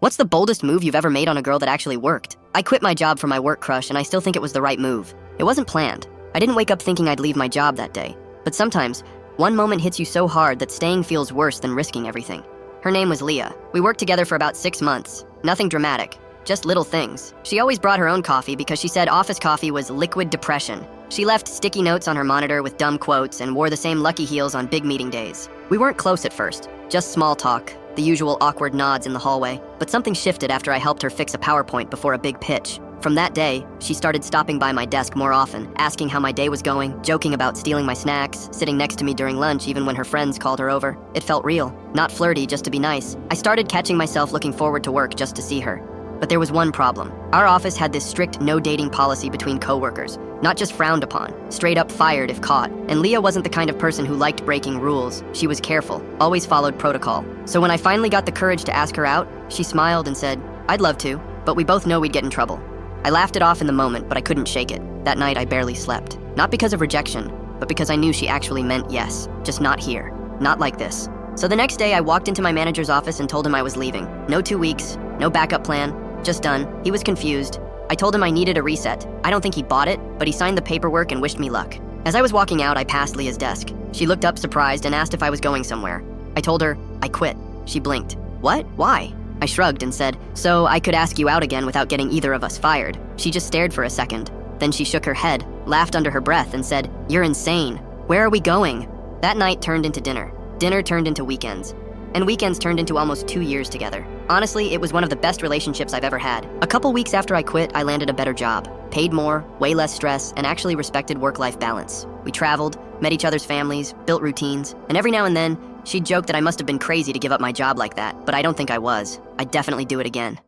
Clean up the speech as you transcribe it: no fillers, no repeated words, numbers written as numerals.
What's the boldest move you've ever made on a girl that actually worked? I quit my job for my work crush, and I still think it was the right move. It wasn't planned. I didn't wake up thinking I'd leave my job that day. But sometimes, one moment hits you so hard that staying feels worse than risking everything. Her name was Leah. We worked together for about 6 months. Nothing dramatic, just little things. She always brought her own coffee because she said office coffee was liquid depression. She left sticky notes on her monitor with dumb quotes and wore the same Lucky Heels on big meeting days. We weren't close at first, just small talk, the usual awkward nods in the hallway, but something shifted after I helped her fix a PowerPoint before a big pitch. From that day, she started stopping by my desk more often, asking how my day was going, joking about stealing my snacks, sitting next to me during lunch even when her friends called her over. It felt real, not flirty, just to be nice. I started catching myself looking forward to work just to see her. But there was one problem. Our office had this strict no dating policy between coworkers, not just frowned upon, straight up fired if caught. And Leah wasn't the kind of person who liked breaking rules. She was careful, always followed protocol. So when I finally got the courage to ask her out, she smiled and said, "I'd love to, but we both know we'd get in trouble." I laughed it off in the moment, but I couldn't shake it. That night I barely slept. Not because of rejection, but because I knew she actually meant yes, just not here, not like this. So the next day I walked into my manager's office and told him I was leaving. No 2 weeks, no backup plan, just done. He was confused. I told him I needed a reset. I don't think he bought it, but he signed the paperwork and wished me luck. As I was walking out, I passed Leah's desk. She looked up surprised and asked if I was going somewhere. I told her, I quit. She blinked. What? Why? I shrugged and said, so I could ask you out again without getting either of us fired. She just stared for a second. Then she shook her head, laughed under her breath, and said, "You're insane. Where are we going?" That night turned into dinner. Dinner turned into weekends. And weekends turned into almost 2 years together. Honestly, it was one of the best relationships I've ever had. A couple weeks after I quit, I landed a better job. Paid more, way less stress, and actually respected work-life balance. We traveled, met each other's families, built routines, and every now and then, she'd joke that I must have been crazy to give up my job like that, but I don't think I was. I'd definitely do it again.